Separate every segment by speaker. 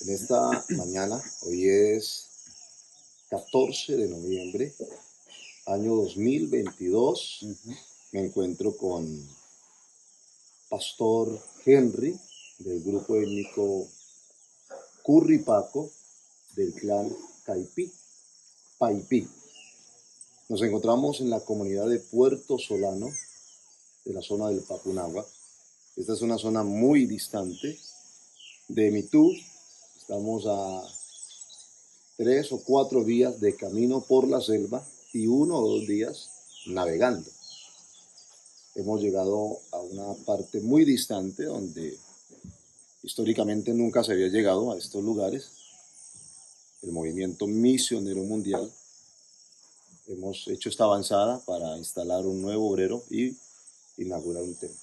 Speaker 1: En esta mañana, hoy es 14 de noviembre, año 2022, me encuentro con Pastor Henry del grupo étnico Curripaco del clan Paipí. Nos encontramos en la comunidad de Puerto Solano, de la zona del Papunagua. Esta es una zona muy distante de Mitú. Estamos a 3 o 4 días de camino por la selva y 1 o 2 días navegando. Hemos llegado a una parte muy distante donde históricamente nunca se había llegado a estos lugares. El movimiento misionero mundial. Hemos hecho esta avanzada para instalar un nuevo obrero y inaugurar un templo.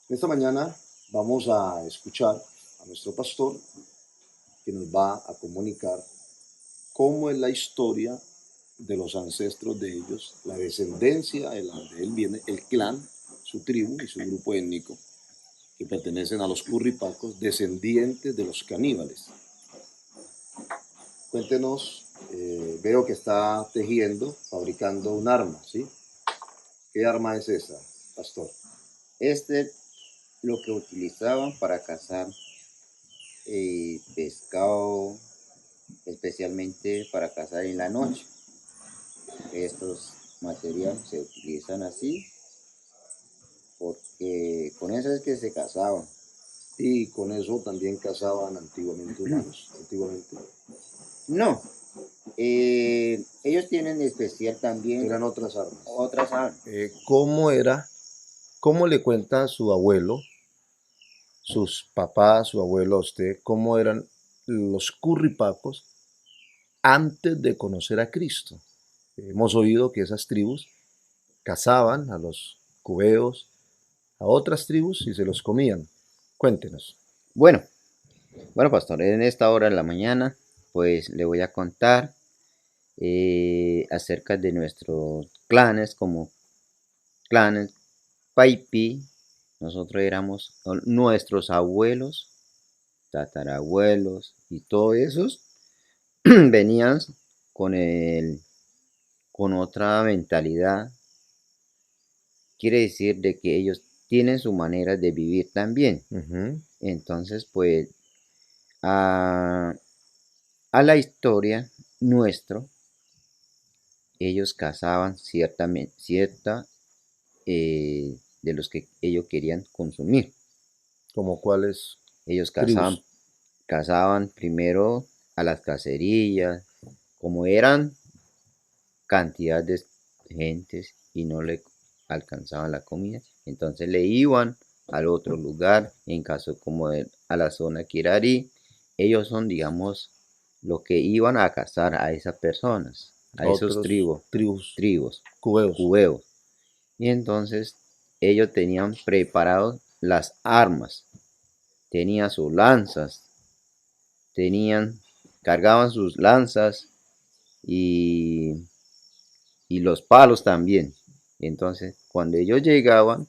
Speaker 1: Esta mañana vamos a escuchar a nuestro pastor que nos va a comunicar cómo es la historia de los ancestros de ellos, la descendencia de donde él viene, el clan, su tribu y su grupo étnico, que pertenecen a los curripacos, descendientes de los caníbales. Cuéntenos, veo que está tejiendo, fabricando un arma, ¿sí? ¿Qué arma es esa, pastor?
Speaker 2: Lo que utilizaban para cazar pescado, especialmente para cazar en la noche. Estos materiales se utilizan así porque con eso es que se cazaban.
Speaker 1: Y con eso también cazaban antiguamente humanos,
Speaker 2: No, ellos tienen especial también.
Speaker 1: Eran otras armas.
Speaker 2: Otras armas.
Speaker 1: ¿Cómo le cuenta a su abuelo, sus papás, su abuelo a usted, cómo eran los curripacos antes de conocer a Cristo? Hemos oído que esas tribus cazaban a los cubeos, a otras tribus y se los comían. Cuéntenos.
Speaker 2: Bueno, pastor, en esta hora de la mañana, pues le voy a contar acerca de nuestros clanes, como clanes Paipí. Nosotros éramos nuestros abuelos, tatarabuelos y todos esos venían con otra mentalidad. Quiere decir de que ellos tienen su manera de vivir también. Entonces, pues, a la historia nuestro, ellos cazaban cierta de los que ellos querían consumir.
Speaker 1: ¿Como cuáles?
Speaker 2: Ellos cazaban primero a las cacerías, como eran cantidad de gentes y no le alcanzaban la comida, entonces le iban al otro lugar, en caso como a la zona Kirari. Ellos son, digamos, los que iban a cazar a esas personas, a esos tribus, cubeos. Y entonces ellos tenían preparados las armas, tenían sus lanzas, cargaban sus lanzas y los palos también. Entonces, cuando ellos llegaban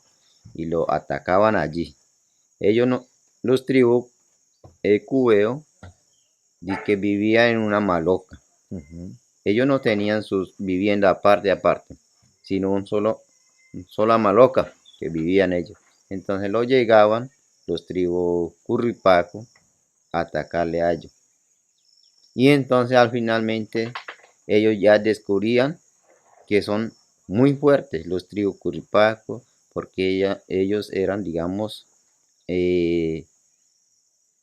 Speaker 2: y lo atacaban allí, ellos no, los tribus cubeo, que vivían en una maloca. Ellos no tenían sus viviendas aparte, sino una sola maloca que vivían ellos. Entonces lo llegaban los tribus curripaco a atacarle a ellos. Y entonces finalmente ellos ya descubrían que son muy fuertes los tribus curripaco, porque ellos eran, digamos,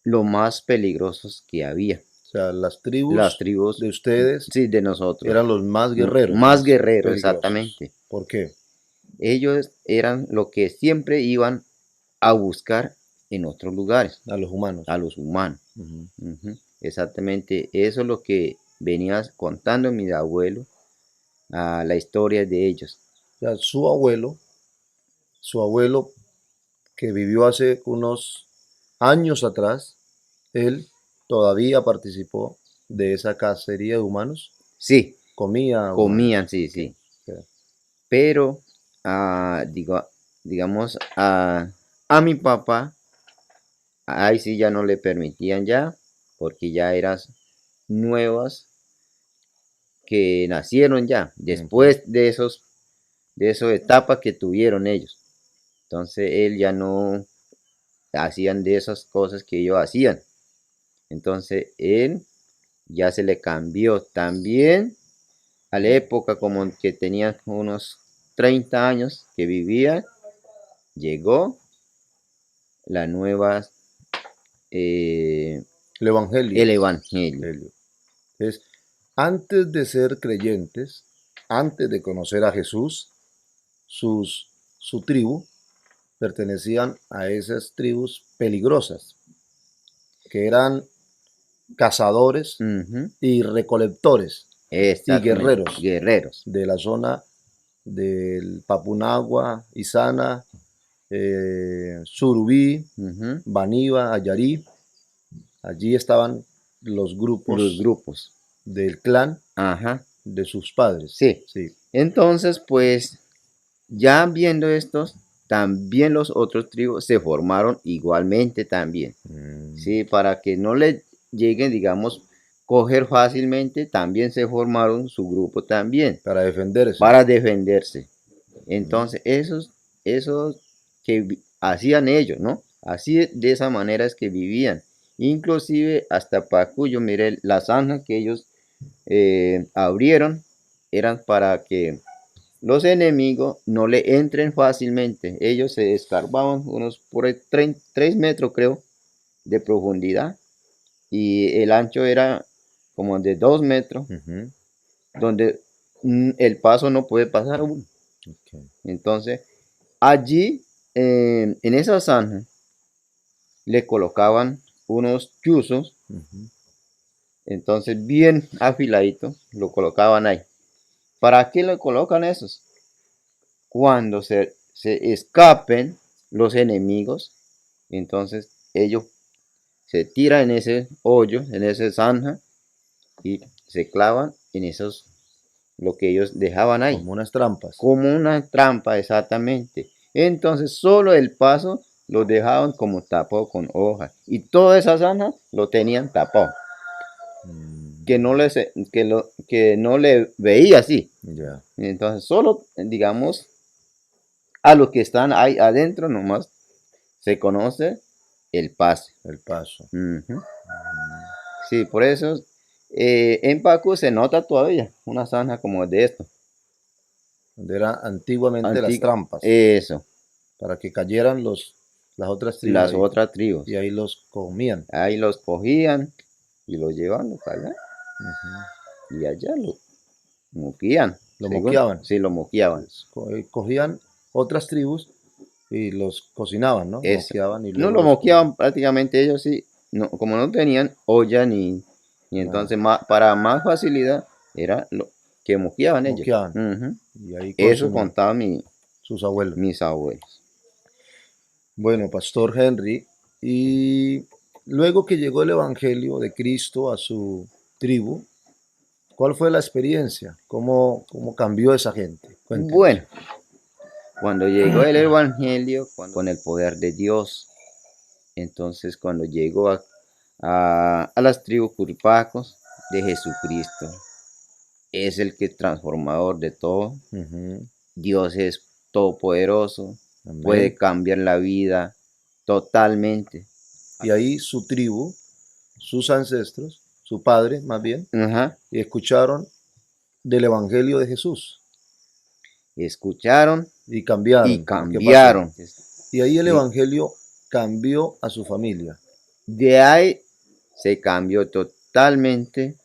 Speaker 2: lo más peligrosos que había.
Speaker 1: O sea, las tribus de ustedes,
Speaker 2: sí, de nosotros,
Speaker 1: eran los más guerreros.
Speaker 2: Más guerreros, exactamente.
Speaker 1: ¿Por qué?
Speaker 2: Ellos eran los que siempre iban a buscar en otros lugares.
Speaker 1: A los humanos.
Speaker 2: Exactamente, eso es lo que venía contando mi abuelo, a la historia de ellos.
Speaker 1: O sea, su abuelo que vivió hace unos años atrás, él todavía participó de esa cacería de humanos.
Speaker 2: Sí.
Speaker 1: Comían,
Speaker 2: humanos. Sí. Okay. Pero, digamos, a mi papá, ahí sí ya no le permitían ya, porque ya eran nuevas que nacieron ya, después de esas etapas que tuvieron ellos. Entonces él ya no hacían de esas cosas que ellos hacían. Entonces él ya se le cambió también a la época como que tenía unos 30 años que vivía, llegó la nueva,
Speaker 1: El Evangelio.
Speaker 2: el evangelio.
Speaker 1: Es, antes de ser creyentes, antes de conocer a Jesús, su tribu pertenecían a esas tribus peligrosas, que eran cazadores
Speaker 2: Ujú,
Speaker 1: y recolectores y
Speaker 2: exactamente,
Speaker 1: guerreros
Speaker 2: guerreros.
Speaker 1: de la zona del Papunagua, Izana, Surubí,
Speaker 2: Ujú,
Speaker 1: Baniba, Ayarí. Allí estaban los
Speaker 2: los
Speaker 1: grupos
Speaker 2: grupos.
Speaker 1: del clan
Speaker 2: Ajá,
Speaker 1: de sus padres.
Speaker 2: sí.
Speaker 1: Sí.
Speaker 2: Entonces, pues, ya viendo estos, también los otros tribus se formaron igualmente también. Sí, para que no le lleguen, digamos, coger fácilmente, también se formaron su grupo también,
Speaker 1: Para defenderse.
Speaker 2: para defenderse.
Speaker 1: Ujú.
Speaker 2: Entonces, esos que hacían ellos, ¿no? Así de esa manera es que vivían. Inclusive hasta Pacuyo, mire, las zanjas que ellos abrieron eran para que los enemigos no le entren fácilmente. Ellos se escarbaban unos por ahí 3 metros, creo, de profundidad. Y el ancho era como de 2 metros,
Speaker 1: Ujú.
Speaker 2: donde el paso no puede pasar uno.
Speaker 1: Ok.
Speaker 2: Entonces, allí, en esa zanja, le colocaban unos chuzos,
Speaker 1: Ujú.
Speaker 2: entonces bien afiladitos, lo colocaban ahí. ¿Para qué le colocan esos? Cuando se escapen los enemigos, entonces ellos se tiran en ese hoyo, en esa zanja, y se clavan en esos, lo que ellos dejaban ahí,
Speaker 1: Como unas trampas.
Speaker 2: como una trampa exactamente. Entonces solo el paso lo dejaban como tapado con hojas, y toda esa zanja lo tenían tapado, que no, les, que no le veía así.
Speaker 1: Ya,
Speaker 2: Entonces solo, digamos, a los que están ahí adentro nomás se conoce el pase.
Speaker 1: el paso.
Speaker 2: Ujú. Sí, por eso en Pacu se nota todavía una zanja como de esto.
Speaker 1: Donde eran antiguamente las
Speaker 2: Antigua.
Speaker 1: trampas.
Speaker 2: Eso,
Speaker 1: Para que cayeran las otras tribus
Speaker 2: las
Speaker 1: ahí.
Speaker 2: otras tribus.
Speaker 1: Y ahí los comían.
Speaker 2: Ahí los cogían y los llevaban para allá.
Speaker 1: Ujú.
Speaker 2: Y allá lo moquían,
Speaker 1: Lo
Speaker 2: según.
Speaker 1: moqueaban.
Speaker 2: Sí, lo moqueaban.
Speaker 1: Cogían otras tribus y los cocinaban, ¿no?
Speaker 2: Eso.
Speaker 1: Moqueaban y
Speaker 2: No
Speaker 1: luego
Speaker 2: lo
Speaker 1: los comían.
Speaker 2: moqueaban prácticamente ellos, sí. No, como no tenían olla ni
Speaker 1: Nada.
Speaker 2: entonces para más facilidad era lo que moqueaban ellos.
Speaker 1: Moqueaban.
Speaker 2: Ujú.
Speaker 1: Y ahí
Speaker 2: Eso
Speaker 1: consumían
Speaker 2: contaba
Speaker 1: sus abuelos.
Speaker 2: mis abuelos.
Speaker 1: Bueno, Pastor Henry, y luego que llegó el Evangelio de Cristo a su tribu, ¿cuál fue la experiencia? ¿Cómo cambió esa gente? Cuéntenos.
Speaker 2: Bueno, cuando llegó el Evangelio, con el poder de Dios, entonces cuando llegó a las tribus curpacos de Jesucristo, es el que es transformador de todo.
Speaker 1: Ujú.
Speaker 2: Dios es todopoderoso, puede
Speaker 1: Amén.
Speaker 2: cambiar la vida totalmente.
Speaker 1: Y ahí su tribu, sus ancestros, su padre más bien,
Speaker 2: Ajá.
Speaker 1: y escucharon del Evangelio de Jesús
Speaker 2: Escucharon
Speaker 1: y
Speaker 2: y
Speaker 1: cambiaron. ¿Qué pasó?
Speaker 2: cambiaron.
Speaker 1: Y ahí el
Speaker 2: Sí.
Speaker 1: Evangelio cambió a su familia.
Speaker 2: De ahí se cambió totalmente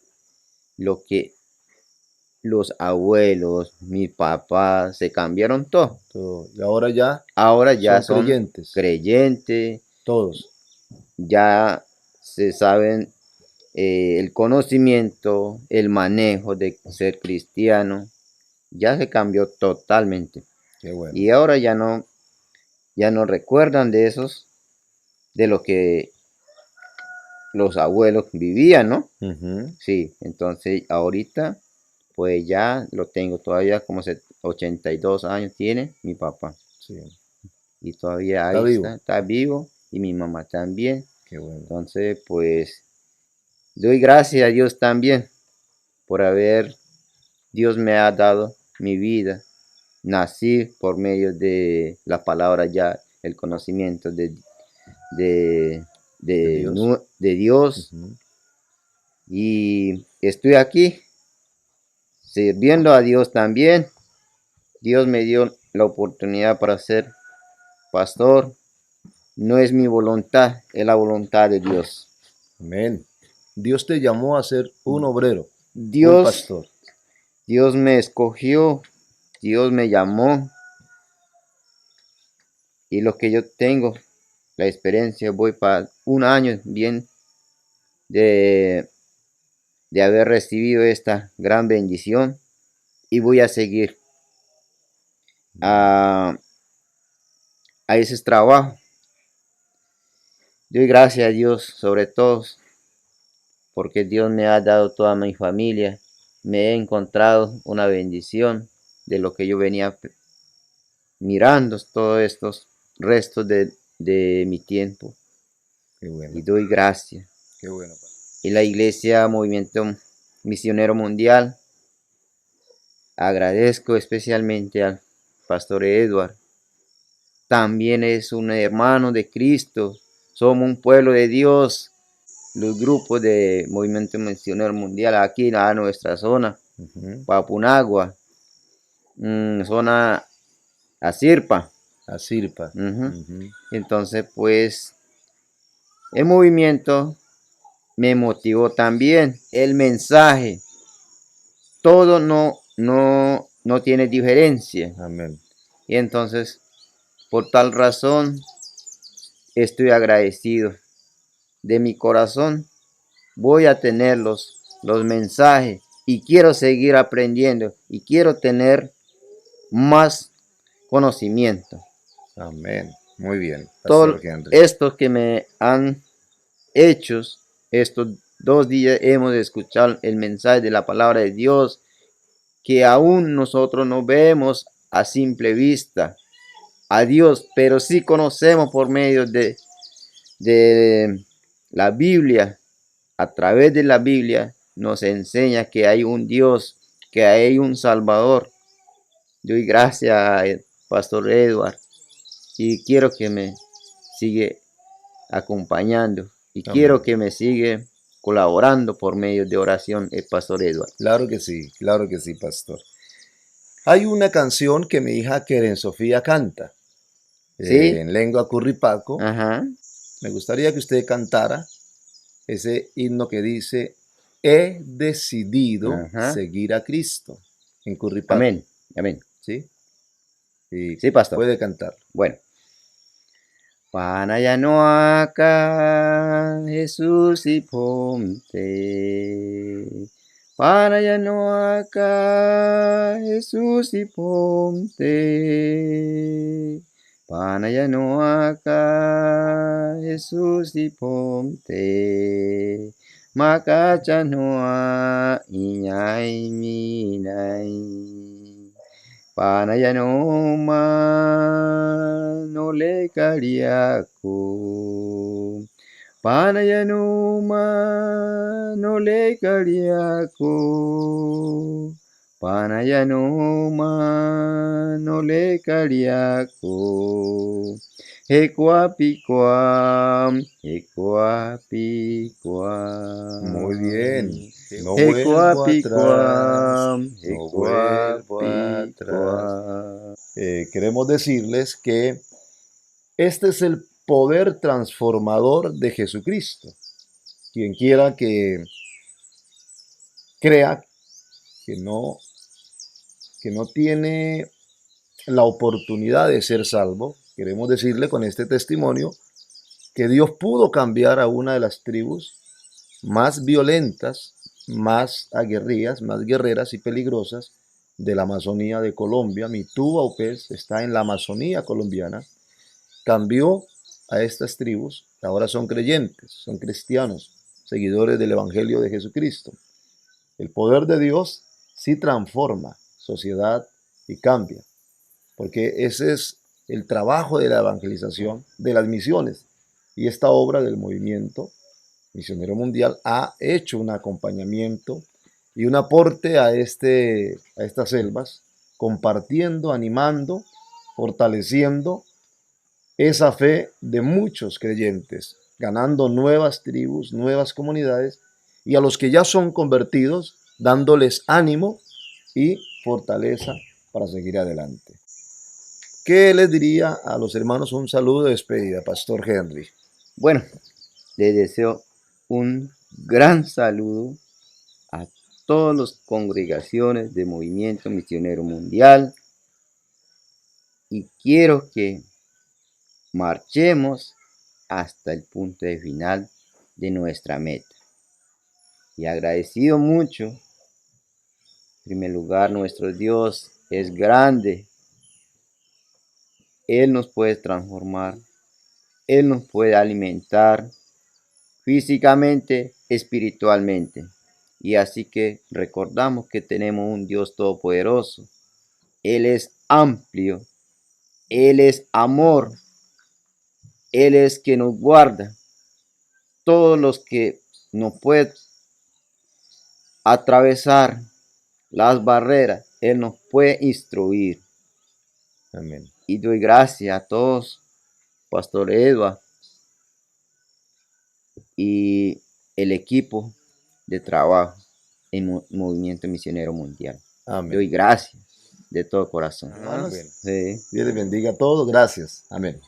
Speaker 2: lo que los abuelos, mi papá, se cambiaron todo.
Speaker 1: Todo. Y ahora ya
Speaker 2: Ahora ya
Speaker 1: son
Speaker 2: son
Speaker 1: creyentes,
Speaker 2: creyentes,
Speaker 1: todos.
Speaker 2: ya se saben el conocimiento, el manejo de ser cristiano, ya se cambió totalmente.
Speaker 1: Qué bueno.
Speaker 2: Y ahora ya no recuerdan de esos, de lo que los abuelos vivían, ¿no?
Speaker 1: Ujú.
Speaker 2: Sí, entonces ahorita pues ya lo tengo todavía como 82 años tiene mi papá.
Speaker 1: Sí,
Speaker 2: Y todavía
Speaker 1: está
Speaker 2: ahí
Speaker 1: vivo.
Speaker 2: está vivo y mi mamá también.
Speaker 1: Qué bueno.
Speaker 2: Entonces, pues Doy gracias a Dios también por Dios me ha dado mi vida. Nací por medio de la palabra ya, el conocimiento de,
Speaker 1: De Dios.
Speaker 2: de Dios.
Speaker 1: Ujú.
Speaker 2: Y estoy aquí sirviendo a Dios también. Dios me dio la oportunidad para ser pastor. No es mi voluntad, es la voluntad de Dios.
Speaker 1: Amén. Dios te llamó a ser un obrero, un
Speaker 2: Dios,
Speaker 1: pastor.
Speaker 2: Dios me escogió, Dios me llamó y lo que yo tengo, la experiencia, voy para un año bien de, de haber recibido esta gran bendición y voy a seguir a, a ese trabajo. Doy gracias a Dios sobre todo porque Dios me ha dado toda mi familia. Me he encontrado una bendición de lo que yo venía mirando todos estos restos de mi tiempo
Speaker 1: Qué bueno,
Speaker 2: y doy gracias.
Speaker 1: qué bueno.
Speaker 2: Y la iglesia Movimiento Misionero Mundial, agradezco especialmente al pastor Edward. También es un hermano de Cristo. Somos un pueblo de Dios. Los grupos de Movimiento Misionero Mundial aquí en nuestra zona,
Speaker 1: Ujú.
Speaker 2: Papunagua, zona Asirpa.
Speaker 1: Asirpa.
Speaker 2: Ujú.
Speaker 1: Ujú.
Speaker 2: Entonces, pues, el movimiento me motivó también. El mensaje, todo no tiene diferencia.
Speaker 1: Amén.
Speaker 2: Y entonces, por tal razón, estoy agradecido. De mi corazón voy a tener los mensajes y quiero seguir aprendiendo y quiero tener más conocimiento.
Speaker 1: Amén. Muy bien,
Speaker 2: Todo
Speaker 1: Pastor Henry.
Speaker 2: esto que me han hecho, estos 2 días hemos escuchado el mensaje de la palabra de Dios que aún nosotros no vemos a simple vista a Dios, pero sí conocemos por medio de la Biblia. A través de la Biblia nos enseña que hay un Dios, que hay un Salvador. Doy gracias al Pastor Edward y quiero que me siga acompañando y quiero
Speaker 1: Amén.
Speaker 2: que me siga colaborando por medio de oración el Pastor Edward.
Speaker 1: Claro que sí, Pastor. Hay una canción que mi hija Keren Sofía canta
Speaker 2: ¿Sí?
Speaker 1: en lengua curripaco.
Speaker 2: Ajá.
Speaker 1: Me gustaría que usted cantara ese himno que dice, he decidido
Speaker 2: Ajá.
Speaker 1: seguir a Cristo, en curripaco.
Speaker 2: Amén. Amén.
Speaker 1: ¿Sí? Y
Speaker 2: Sí, pastor.
Speaker 1: puede cantar.
Speaker 2: Bueno. Panayanoaka Jesús y ponte. Panayanoaka Jesús y ponte. Panayanoaka Jesús y ponte. Makachanoa iñay minay. Panayanoma no le cariaco. Panayanoma no le cariaco. Panayanoma no le cariaco. Ecuapicuam,
Speaker 1: Muy bien.
Speaker 2: ecuapicuam.
Speaker 1: No vuelvo atrás.
Speaker 2: Ecuapicuam,
Speaker 1: No vuelvo atrás.
Speaker 2: ecuapicuam.
Speaker 1: Queremos decirles que este es el poder transformador de Jesucristo. Quien quiera que crea que no tiene la oportunidad de ser salvo, queremos decirle con este testimonio que Dios pudo cambiar a una de las tribus más violentas, más aguerridas, más guerreras y peligrosas de la Amazonía de Colombia. Mitú Baupés está en la Amazonía colombiana. Cambió a estas tribus, que ahora son creyentes, son cristianos, seguidores del Evangelio de Jesucristo. El poder de Dios sí transforma sociedad y cambia, porque ese es el trabajo de la evangelización, de las misiones, y esta obra del movimiento Misionero Mundial, ha hecho un acompañamiento y un aporte a estas selvas, compartiendo, animando, fortaleciendo esa fe de muchos creyentes, ganando nuevas tribus, nuevas comunidades, y a los que ya son convertidos, dándoles ánimo y fortaleza para seguir adelante. ¿Qué les diría a los hermanos? Un saludo de despedida, Pastor Henry.
Speaker 2: Bueno, les deseo un gran saludo a todas las congregaciones de Movimiento Misionero Mundial y quiero que marchemos hasta el punto de final de nuestra meta. Y agradecido mucho, en primer lugar, nuestro Dios es grande. Él nos puede transformar, Él nos puede alimentar físicamente, espiritualmente. Y así que recordamos que tenemos un Dios todopoderoso. Él es amplio, Él es amor, Él es quien nos guarda. Todos los que no pueden atravesar las barreras, Él nos puede instruir.
Speaker 1: Amén.
Speaker 2: Y doy gracias a todos, Pastor Edward y el equipo de trabajo en Movimiento Misionero Mundial.
Speaker 1: Amén.
Speaker 2: Doy gracias de todo corazón.
Speaker 1: Hermanos,
Speaker 2: Sí.
Speaker 1: Dios les bendiga a todos. Gracias. Amén.